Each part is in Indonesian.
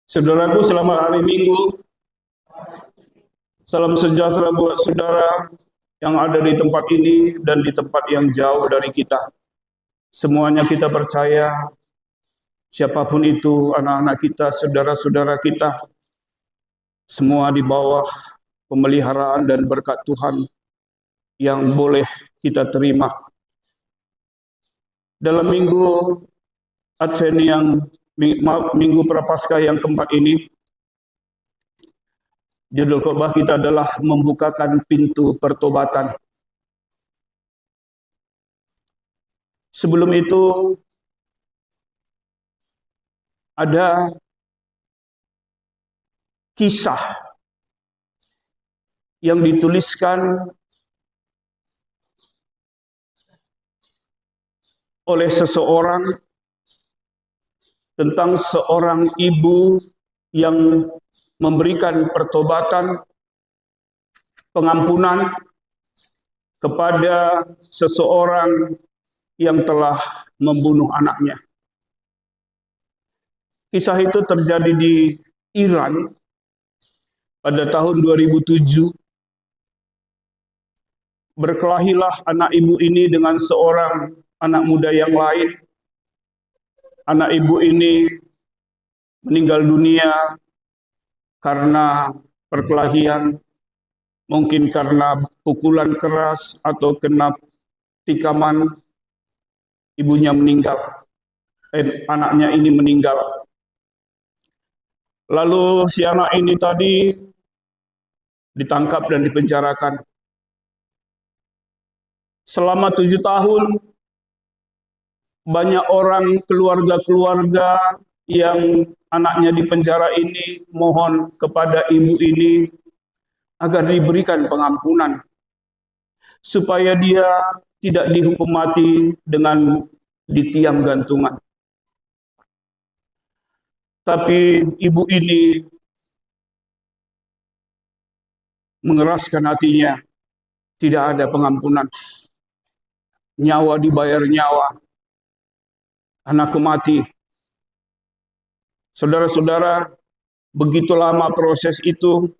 Saudaraku, selamat hari Minggu. Salam sejahtera buat saudara yang ada di tempat ini dan di tempat yang jauh dari kita. Semuanya kita percaya, siapapun itu, anak-anak kita, saudara-saudara kita, semua di bawah pemeliharaan dan berkat Tuhan yang boleh kita terima. Dalam minggu Advent yang minggu Prapaskah yang keempat ini, judul khotbah kita adalah membukakan pintu pertobatan. Sebelum itu ada kisah yang dituliskan oleh seseorang tentang seorang ibu yang memberikan pertobatan, pengampunan kepada seseorang yang telah membunuh anaknya. Kisah itu terjadi di Iran pada tahun 2007. Berkelahilah anak ibu ini dengan seorang anak muda yang lain. Anak ibu ini meninggal dunia karena perkelahian, mungkin karena pukulan keras atau kena tikaman, ibunya meninggal. Anaknya ini meninggal. Lalu si anak ini tadi ditangkap dan dipenjarakan. Selama 7 tahun, banyak orang, keluarga-keluarga yang anaknya di penjara ini mohon kepada ibu ini agar diberikan pengampunan, supaya dia tidak dihukum mati dengan ditiang gantungan. Tapi ibu ini mengeraskan hatinya, tidak ada pengampunan. Nyawa dibayar nyawa, anakku mati. Saudara-saudara, begitu lama proses itu,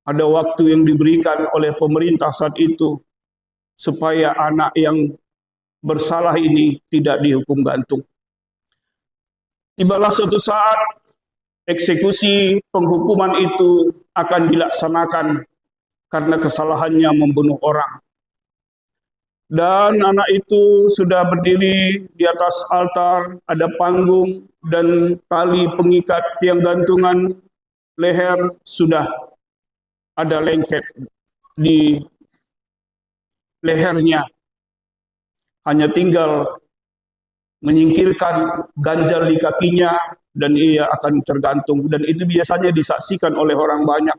ada waktu yang diberikan oleh pemerintah saat itu, supaya anak yang bersalah ini tidak dihukum gantung. Tibalah suatu saat, eksekusi penghukuman itu akan dilaksanakan karena kesalahannya membunuh orang. Dan anak itu sudah berdiri di atas altar, ada panggung dan tali pengikat tiang gantungan leher sudah ada lengket di lehernya. Hanya tinggal menyingkirkan ganjal di kakinya dan ia akan tergantung. Dan itu biasanya disaksikan oleh orang banyak.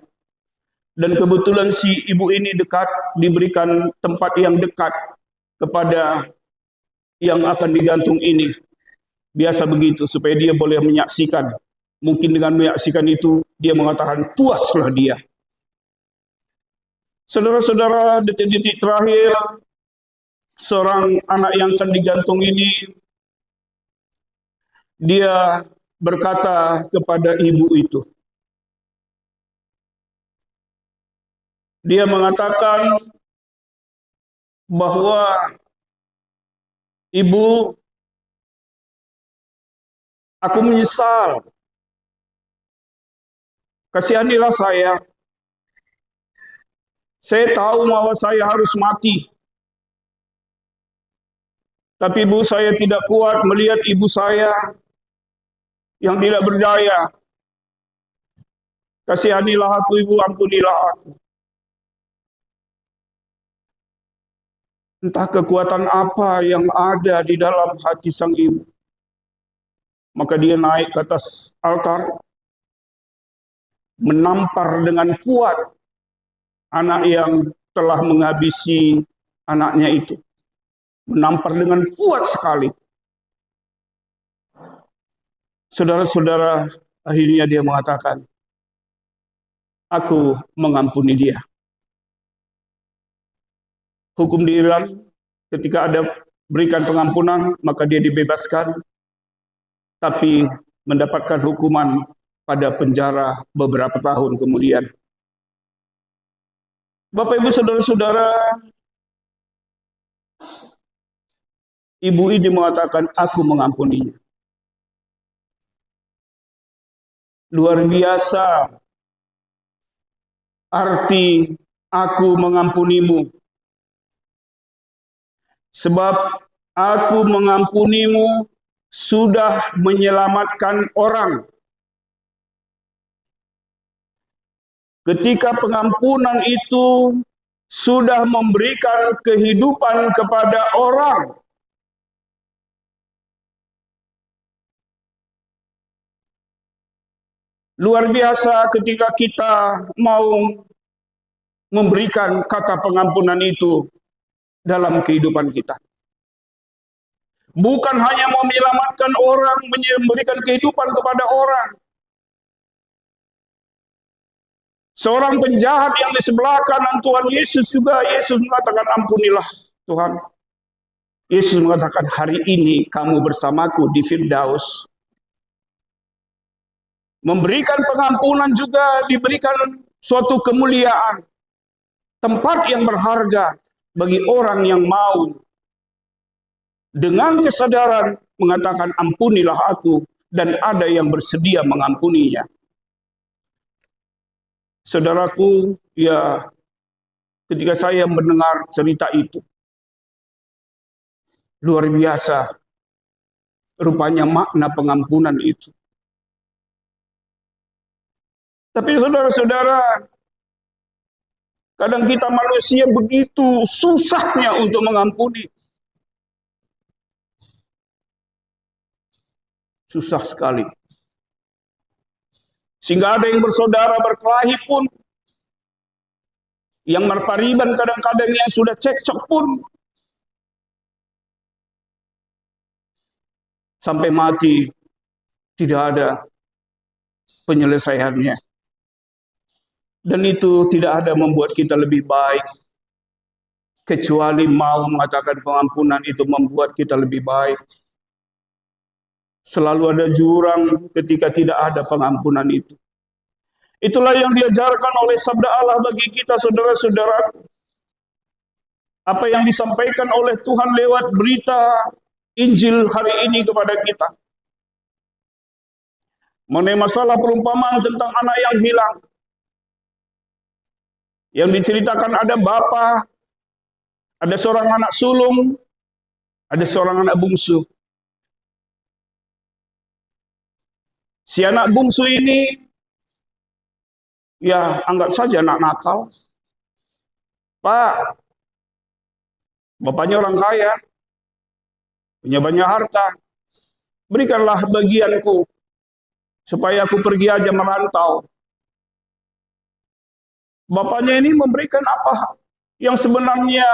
Dan kebetulan si ibu ini dekat, diberikan tempat yang dekat kepada yang akan digantung ini. Biasa begitu, supaya dia boleh menyaksikan. Mungkin dengan menyaksikan itu, dia mengatakan, puaslah dia. Saudara-saudara, detik-detik terakhir, seorang anak yang akan digantung ini, dia berkata kepada ibu itu. Dia mengatakan bahwa ibu, aku menyesal. Kasihanilah saya. Saya tahu bahwa saya harus mati. Tapi ibu saya tidak kuat melihat ibu saya yang tidak berdaya. Kasihanilah aku, ibu, ampunilah aku. Entah kekuatan apa yang ada di dalam hati sang ibu. Maka dia naik ke atas altar, menampar dengan kuat anak yang telah menghabisi anaknya itu. Menampar dengan kuat sekali. Saudara-saudara, akhirnya dia mengatakan, aku mengampuni dia. Hukum di Iran, ketika ada berikan pengampunan, maka dia dibebaskan, tapi mendapatkan hukuman pada penjara beberapa tahun kemudian. Bapak Ibu Saudara-saudara, ibu ini mengatakan, aku mengampuninya. Luar biasa arti aku mengampunimu. Sebab aku mengampunimu sudah menyelamatkan orang. Ketika pengampunan itu sudah memberikan kehidupan kepada orang, luar biasa ketika kita mau memberikan kata pengampunan itu dalam kehidupan kita. Bukan hanya mau menyelamatkan orang, memberikan kehidupan kepada orang. Seorang penjahat yang di sebelah kanan Tuhan Yesus juga, Yesus mengatakan, ampunilah Tuhan. Yesus mengatakan, hari ini kamu bersamaku di Firdaus. Memberikan pengampunan juga diberikan suatu kemuliaan. Tempat yang berharga bagi orang yang mau dengan kesadaran mengatakan, ampunilah aku, dan ada yang bersedia mengampuninya. Saudaraku, ya, ketika saya mendengar cerita itu, luar biasa rupanya makna pengampunan itu. Tapi saudara-saudara, kadang kita manusia begitu susahnya untuk mengampuni. Susah sekali. Sehingga ada yang bersaudara berkelahi pun, yang berpariban kadang-kadang yang sudah cekcok pun, sampai mati tidak ada penyelesaiannya. Dan itu tidak ada membuat kita lebih baik, kecuali mau mengatakan pengampunan itu membuat kita lebih baik. Selalu ada jurang ketika tidak ada pengampunan itu. Itulah yang diajarkan oleh sabda Allah bagi kita, saudara-saudara. Apa yang disampaikan oleh Tuhan lewat berita Injil hari ini kepada kita. Mengenai masalah perumpamaan tentang anak yang hilang. Yang diceritakan ada bapa, ada seorang anak sulung, ada seorang anak bungsu. Si anak bungsu ini, ya anggap saja anak nakal. Pak, bapaknya orang kaya, punya banyak harta, berikanlah bagianku, supaya aku pergi aja merantau. Bapaknya ini memberikan apa yang sebenarnya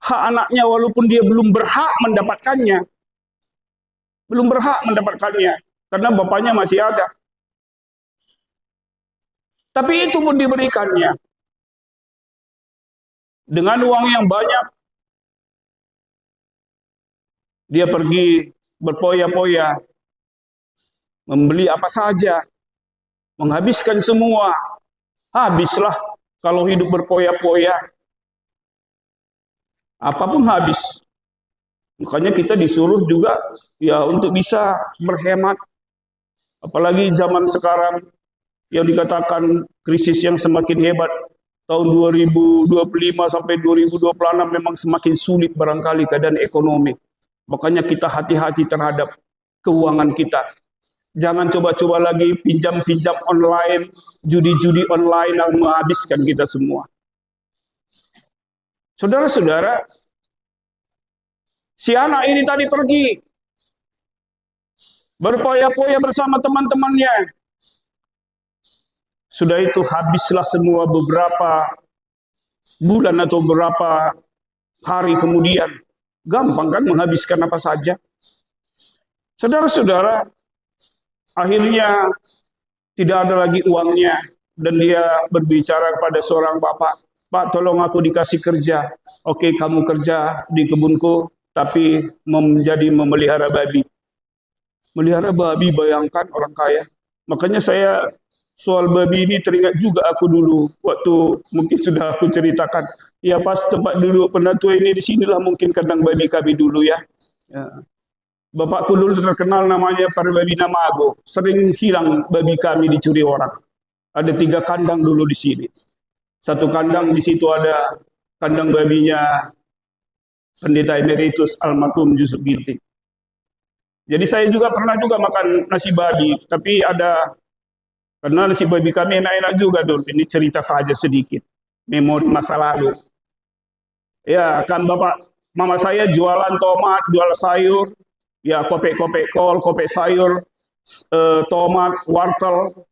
hak anaknya, walaupun dia belum berhak mendapatkannya. Belum berhak mendapatkannya. Karena bapaknya masih ada. Tapi itu pun diberikannya. Dengan uang yang banyak, dia pergi berpoya-poya, membeli apa saja, menghabiskan semua. Habislah kalau hidup berpoya-poya. Apapun habis. Makanya kita disuruh juga ya untuk bisa berhemat. Apalagi zaman sekarang yang dikatakan krisis yang semakin hebat. Tahun 2025 sampai 2026 memang semakin sulit barangkali keadaan ekonomi. Makanya kita hati-hati terhadap keuangan kita. Jangan coba-coba lagi pinjam-pinjam online, judi-judi online yang menghabiskan kita semua. Saudara-saudara, si anak ini tadi pergi berpoya-poya bersama teman-temannya. Sudah itu habislah semua beberapa bulan atau beberapa hari kemudian. Gampang kan menghabiskan apa saja. Saudara-saudara, akhirnya tidak ada lagi uangnya. Dan dia berbicara kepada seorang bapak. Pak, tolong aku dikasih kerja. Oke, kamu kerja di kebunku, tapi menjadi memelihara babi. Melihara babi, bayangkan orang kaya. Makanya saya soal babi ini teringat juga aku dulu waktu mungkin sudah aku ceritakan. Ya pas tempat duduk pendatua ini di sinilah mungkin kandang babi kami dulu ya. Ya. Bapakku dulu terkenal namanya Parwabina Mago. Sering hilang babi kami dicuri orang. Ada 3 kandang dulu di sini. Satu kandang di situ ada kandang babinya Pendeta Emeritus Almarhum Yusuf Ginting. Jadi saya juga pernah juga makan nasi babi, tapi ada karena nasi babi kami enak-enak juga dulu. Ini cerita saja sedikit, memori masa lalu. Ya kan bapak, mama saya jualan tomat, jual sayur, ya kopek-kopek kol, kopek sayur, tomat, wortel,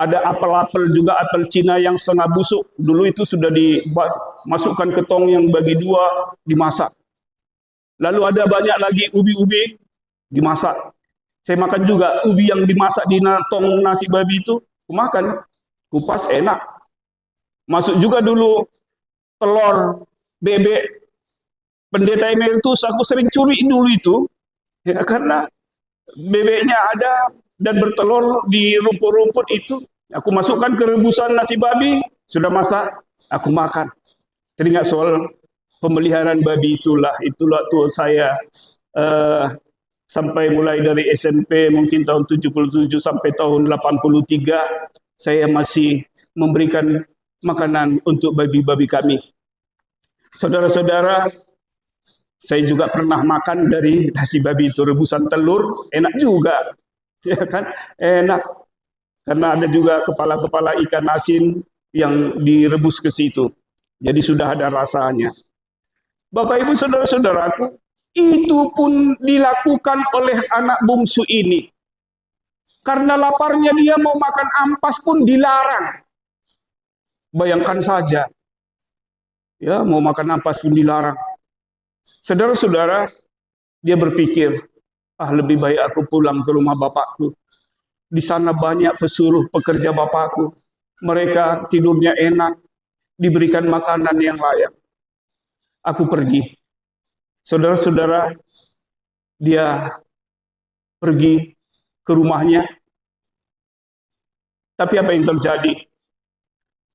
ada apel-apel juga, apel Cina yang setengah busuk. Dulu itu sudah dimasukkan ke tong yang bagi 2, dimasak. Lalu ada banyak lagi ubi-ubi dimasak. Saya makan juga ubi yang dimasak di tong nasi babi itu, aku makan, kupas enak. Masuk juga dulu telur bebek Pendeta Emeritus, aku sering curi dulu itu, ya karena bebeknya ada dan bertelur di rumput-rumput itu. Aku masukkan ke rebusan nasi babi, sudah masak, aku makan. Teringat soal pemeliharaan babi itulah tuh saya sampai mulai dari SMP mungkin tahun 77 sampai tahun 83 saya masih memberikan makanan untuk babi-babi kami. Saudara-saudara, saya juga pernah makan dari nasi babi itu, rebusan telur, enak juga. Ya kan? Enak. Karena ada juga kepala-kepala ikan asin yang direbus ke situ. Jadi sudah ada rasanya. Bapak Ibu saudara-saudaraku, itu pun dilakukan oleh anak bungsu ini. Karena laparnya dia mau makan ampas pun dilarang. Bayangkan saja. Ya, mau makan ampas pun dilarang. Saudara-saudara, dia berpikir, lebih baik aku pulang ke rumah bapakku. Di sana banyak pesuruh pekerja bapakku. Mereka tidurnya enak, diberikan makanan yang layak. Aku pergi. Saudara-saudara, dia pergi ke rumahnya. Tapi apa yang terjadi?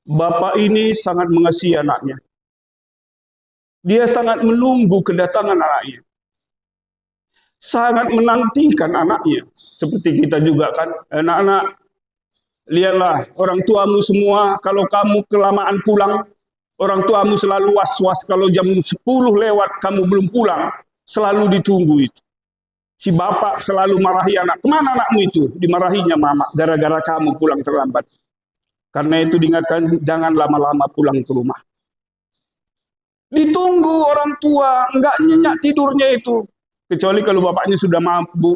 Bapak ini sangat mengasihi anaknya. Dia sangat menunggu kedatangan anaknya. Sangat menantikan anaknya. Seperti kita juga kan, anak-anak, lihatlah orang tuamu semua, kalau kamu kelamaan pulang, orang tuamu selalu was-was kalau jam 10 lewat kamu belum pulang, selalu ditunggu itu. Si bapak selalu marahi anak, kemana anakmu itu? Dimarahinya mama, gara-gara kamu pulang terlambat. Karena itu diingatkan, jangan lama-lama pulang ke rumah. Ditunggu orang tua, enggak nyenyak tidurnya itu. Kecuali kalau bapaknya sudah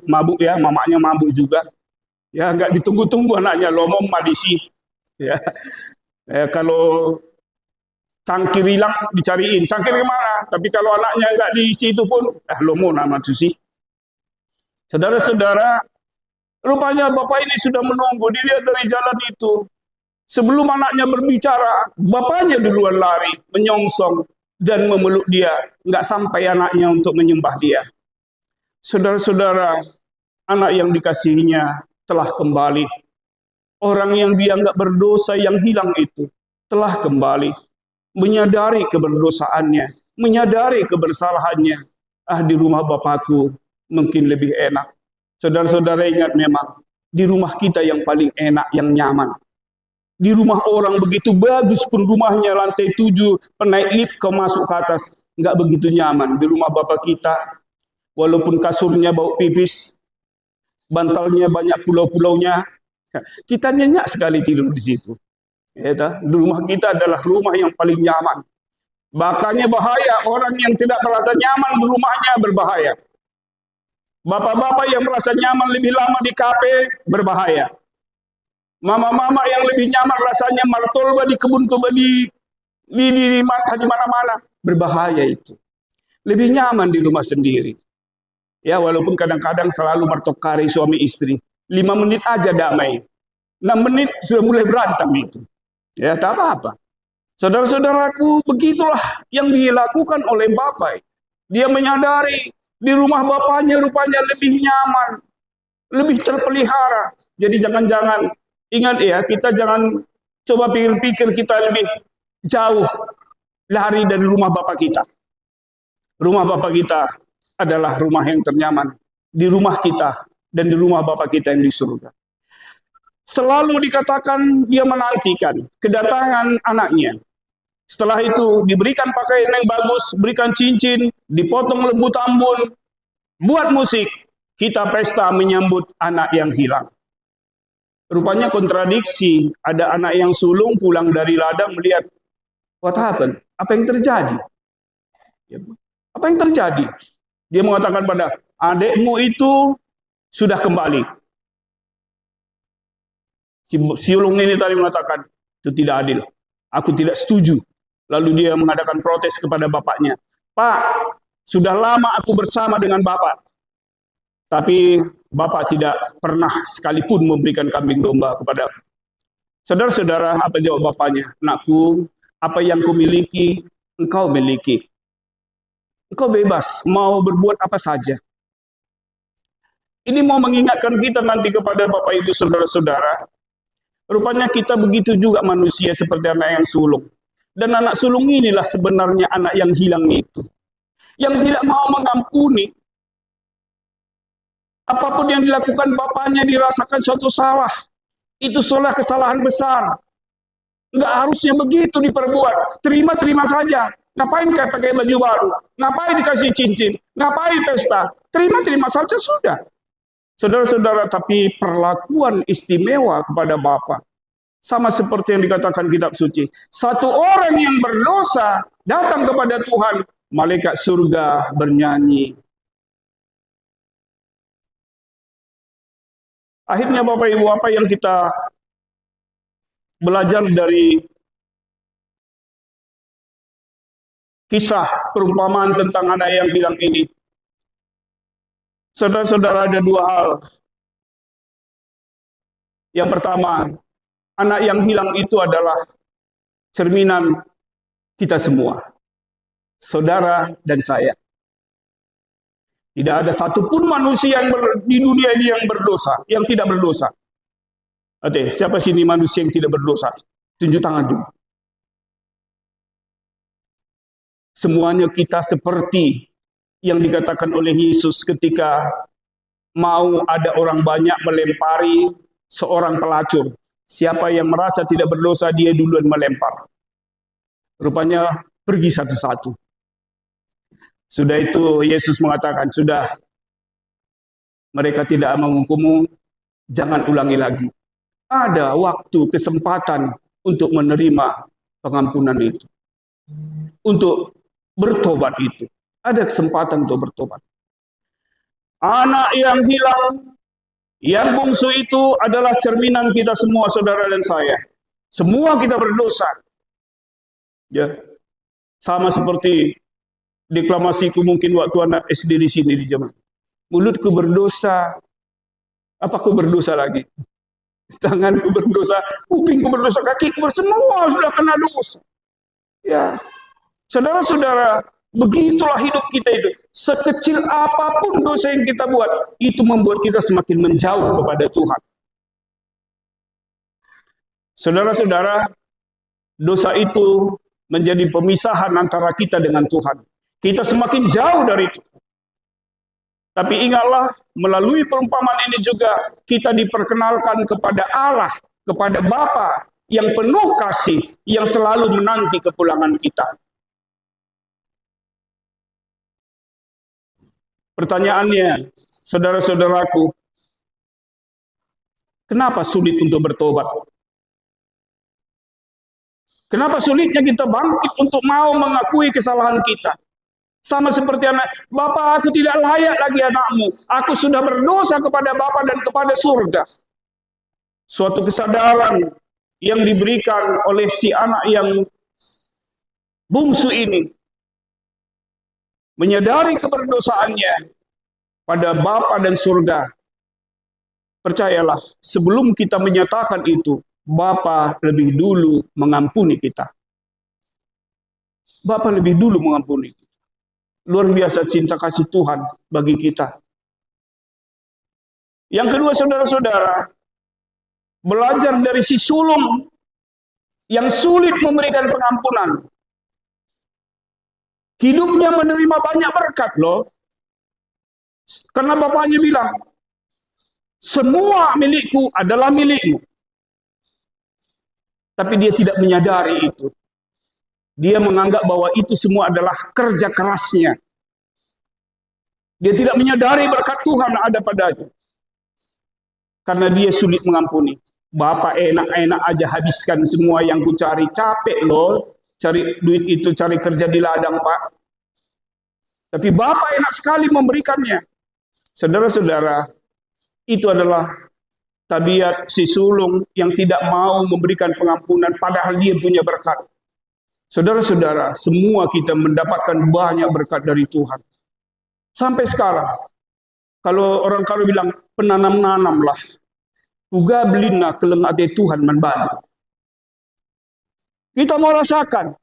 mabuk ya, mamanya mabuk juga. Ya, enggak ditunggu-tunggu anaknya, lomom madisi. Ya. Kalau cangkir hilang dicariin, cangkir kemana? Tapi kalau anaknya enggak di situ pun, lomo nama susi. Saudara-saudara, rupanya bapak ini sudah menunggu, dilihat dari jalan itu. Sebelum anaknya berbicara, bapaknya duluan lari, menyongsong dan memeluk dia. Enggak sampai anaknya untuk menyembah dia. Saudara-saudara, anak yang dikasihinya telah kembali. Orang yang dia enggak berdosa yang hilang itu telah kembali. Menyadari keberdosaannya, menyadari kebersalahannya. Di rumah bapakku mungkin lebih enak. Saudara-saudara ingat memang, di rumah kita yang paling enak, yang nyaman. Di rumah orang begitu bagus pun rumahnya, lantai 7, naik lift kau masuk ke atas, enggak begitu nyaman. Di rumah bapak kita, walaupun kasurnya bau pipis, bantalnya banyak pulau-pulaunya, kita nyenyak sekali tidur di situ. Ya, di rumah kita adalah rumah yang paling nyaman. Bahkannya bahaya, orang yang tidak merasa nyaman di rumahnya berbahaya. Bapak-bapak yang merasa nyaman lebih lama di kafe berbahaya. Mama-mama yang lebih nyaman rasanya martolba di kebun-kebun di mana-mana, berbahaya itu. Lebih nyaman di rumah sendiri. Ya, walaupun kadang-kadang selalu martokari suami istri. 5 menit aja damai. 6 menit sudah mulai berantem itu. Ya, tak apa-apa. Saudara-saudaraku, begitulah yang dilakukan oleh bapak. Dia menyadari di rumah bapaknya rupanya lebih nyaman, lebih terpelihara. Jadi jangan-jangan, ingat ya, kita jangan coba pikir-pikir kita lebih jauh lari dari rumah Bapak kita. Rumah Bapak kita adalah rumah yang ternyaman. Di rumah kita dan di rumah Bapak kita yang di surga. Selalu dikatakan dia menantikan kedatangan anaknya. Setelah itu diberikan pakaian yang bagus, berikan cincin, dipotong lembu tambun, buat musik, kita pesta menyambut anak yang hilang. Rupanya kontradiksi, ada anak yang sulung pulang dari ladang melihat, what happened? Apa yang terjadi? Apa yang terjadi? Dia mengatakan pada adikmu itu sudah kembali. Si sulung ini tadi mengatakan, itu tidak adil. Aku tidak setuju. Lalu dia mengadakan protes kepada bapaknya. Pak, sudah lama aku bersama dengan bapak. Tapi bapak tidak pernah sekalipun memberikan kambing domba kepada aku. Saudara-saudara, apa jawab bapaknya? Anakku, apa yang kau miliki, engkau miliki. Engkau bebas, mau berbuat apa saja. Ini mau mengingatkan kita nanti kepada Bapak Ibu Saudara-saudara. Rupanya kita begitu juga manusia seperti anak yang sulung. Dan anak sulung inilah sebenarnya anak yang hilang itu. Yang tidak mau mengampuni. Apapun yang dilakukan bapaknya dirasakan suatu salah. Itu salah kesalahan besar. Nggak harusnya begitu diperbuat. Terima-terima saja. Ngapain kayak pakai baju baru? Ngapain dikasih cincin? Ngapain pesta? Terima-terima saja sudah. Saudara-saudara, tapi perlakuan istimewa kepada Bapa sama seperti yang dikatakan kitab suci. Satu orang yang berdosa datang kepada Tuhan, malaikat surga bernyanyi. Akhirnya Bapak Ibu, apa yang kita belajar dari kisah perumpamaan tentang anak yang hilang ini? Saudara-saudara, ada dua hal. Yang pertama, anak yang hilang itu adalah cerminan kita semua. Saudara dan saya. Tidak ada satupun manusia yang di dunia ini yang berdosa, yang tidak berdosa. Oke, siapa sini manusia yang tidak berdosa? Tunjuk tangan dulu. Semuanya kita seperti yang dikatakan oleh Yesus ketika mau ada orang banyak melempari seorang pelacur. Siapa yang merasa tidak berdosa, dia duluan melempar. Rupanya pergi satu-satu. Sudah itu Yesus mengatakan, sudah, mereka tidak menghukummu, jangan ulangi lagi. Ada waktu, kesempatan untuk menerima pengampunan itu. Untuk bertobat itu. Ada kesempatan untuk bertobat. Anak yang hilang, yang bungsu itu adalah cerminan kita semua, saudara dan saya. Semua kita berdosa. Ya, sama seperti deklamasiku mungkin waktu anak SD di sini di zaman. Mulutku berdosa, apaku berdosa lagi? Tanganku berdosa, kupingku berdosa, kakiku berdosa, semua sudah kena dosa. Ya, saudara-saudara, begitulah hidup kita itu. Sekecil apapun dosa yang kita buat, itu membuat kita semakin menjauh kepada Tuhan. Saudara-saudara, dosa itu menjadi pemisahan antara kita dengan Tuhan. Kita semakin jauh dari itu. Tapi ingatlah, melalui perumpamaan ini juga kita diperkenalkan kepada Allah, kepada Bapa yang penuh kasih, yang selalu menanti kepulangan kita. Pertanyaannya, saudara-saudaraku, kenapa sulit untuk bertobat? Kenapa sulitnya kita bangkit untuk mau mengakui kesalahan kita? Sama seperti anak, Bapak, aku tidak layak lagi anakmu. Aku sudah berdosa kepada Bapak dan kepada surga. Suatu kesadaran yang diberikan oleh si anak yang bungsu ini, menyadari keberdosaannya pada Bapa dan surga. Percayalah, sebelum kita menyatakan itu, Bapa lebih dulu mengampuni kita. Bapa lebih dulu mengampuni kita. Luar biasa cinta kasih Tuhan bagi kita. Yang kedua, saudara-saudara, belajar dari si sulung yang sulit memberikan pengampunan. Hidupnya menerima banyak berkat loh. Karena bapaknya bilang, semua milikku adalah milikmu. Tapi dia tidak menyadari itu. Dia menganggap bahwa itu semua adalah kerja kerasnya. Dia tidak menyadari berkat Tuhan ada padanya. Karena dia sulit mengampuni. Bapak enak-enak aja habiskan semua yang ku cari. Capek loh cari duit itu, cari kerja di ladang, Pak. Tapi Bapak enak sekali memberikannya. Saudara-saudara, itu adalah tabiat si sulung yang tidak mau memberikan pengampunan padahal dia punya berkat. Saudara-saudara, semua kita mendapatkan banyak berkat dari Tuhan. Sampai sekarang, kalau orang kalau bilang penanam-nanamlah, juga belina keleng ate Tuhan membantu. Kita mau rasakan.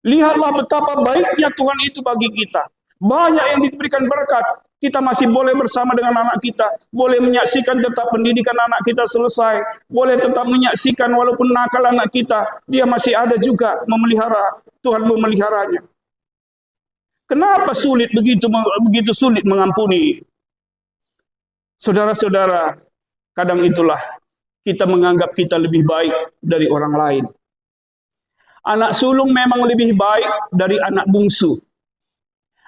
Lihatlah betapa baiknya Tuhan itu bagi kita. Banyak yang diberikan berkat. Kita masih boleh bersama dengan anak kita. Boleh menyaksikan tetap pendidikan anak kita selesai. Boleh tetap menyaksikan walaupun nakal anak kita. Dia masih ada juga memelihara. Tuhan memeliharanya. Kenapa begitu sulit mengampuni? Saudara-saudara, kadang itulah kita menganggap kita lebih baik dari orang lain. Anak sulung memang lebih baik dari anak bungsu.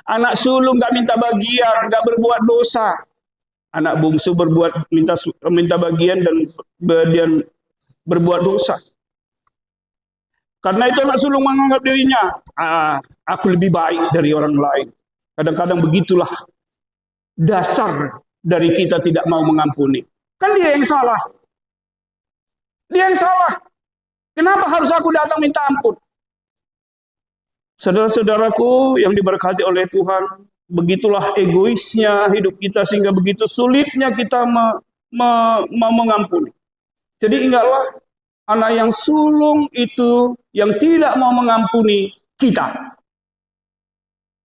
Anak sulung gak minta bagian, gak berbuat dosa. Anak bungsu minta bagian dan berbuat dosa. Karena itu anak sulung menganggap dirinya, aku lebih baik dari orang lain. Kadang-kadang begitulah dasar dari kita tidak mau mengampuni. Kan dia yang salah. Dia yang salah. Kenapa harus aku datang minta ampun? Saudara-saudaraku yang diberkati oleh Tuhan, begitulah egoisnya hidup kita sehingga begitu sulitnya kita mengampuni. Jadi ingatlah, anak yang sulung itu yang tidak mau mengampuni kita.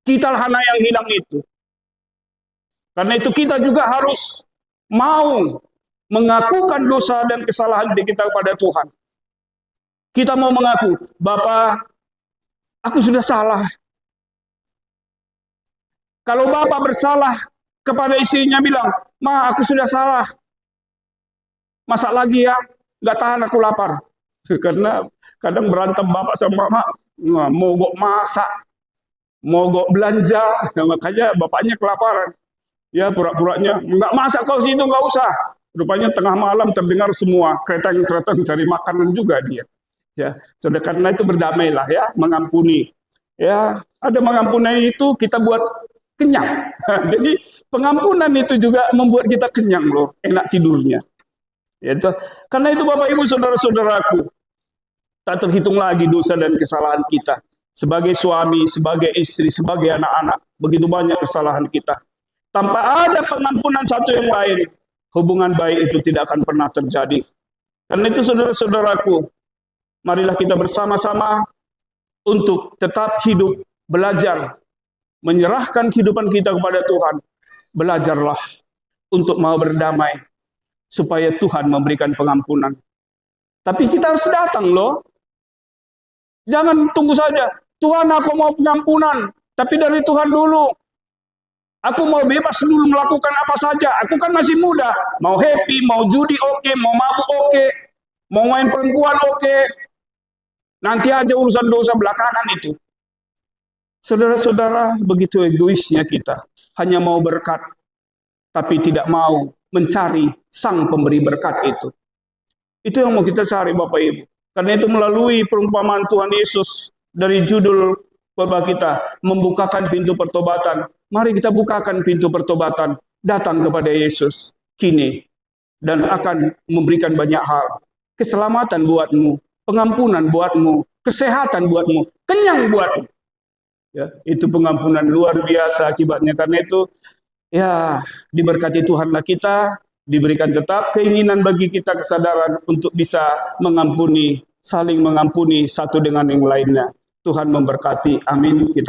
Kitalah anak yang hilang itu. Karena itu kita juga harus mau mengakukan dosa dan kesalahan kita kepada Tuhan. Kita mau mengaku, Bapak, aku sudah salah. Kalau Bapak bersalah kepada istrinya bilang, Ma, aku sudah salah. Masak lagi ya, nggak tahan aku lapar. Karena kadang berantem Bapak sama Mama, mogok masak, mogok belanja, makanya bapaknya kelaparan. Ya pura-puranya, nggak masak kau situ, nggak usah. Rupanya tengah malam terdengar semua keretang-keretang cari makanan juga dia. Ya, sudah karena itu berdamailah ya, mengampuni. Ya, ada mengampuni itu kita buat kenyang. Jadi pengampunan itu juga membuat kita kenyang loh, enak tidurnya. Itu. Karena itu Bapak Ibu saudara-saudaraku, tak terhitung lagi dosa dan kesalahan kita. Sebagai suami, sebagai istri, sebagai anak-anak, begitu banyak kesalahan kita. Tanpa ada pengampunan satu yang lain, hubungan baik itu tidak akan pernah terjadi. Karena itu saudara-saudaraku, marilah kita bersama-sama untuk tetap hidup, belajar, menyerahkan kehidupan kita kepada Tuhan. Belajarlah untuk mau berdamai, supaya Tuhan memberikan pengampunan. Tapi kita harus datang loh. Jangan tunggu saja, Tuhan aku mau pengampunan, tapi dari Tuhan dulu. Aku mau bebas dulu melakukan apa saja. Aku kan masih muda. Mau happy, mau judi oke, mau mabuk oke, mau main perempuan oke. Nanti aja urusan dosa belakangan itu. Saudara-saudara, begitu egoisnya kita. Hanya mau berkat, tapi tidak mau mencari sang pemberi berkat itu. Itu yang mau kita cari Bapak Ibu. Karena itu melalui perumpamaan Tuhan Yesus dari judul Bapak kita, membukakan pintu pertobatan. Mari kita bukakan pintu pertobatan, datang kepada Yesus kini, dan akan memberikan banyak hal. Keselamatan buatmu, pengampunan buatmu, kesehatan buatmu, kenyang buatmu. Ya, itu pengampunan luar biasa akibatnya. Karena itu, ya diberkati Tuhanlah kita, diberikan tetap keinginan bagi kita kesadaran untuk bisa mengampuni, saling mengampuni satu dengan yang lainnya. Tuhan memberkati. Amin. Kita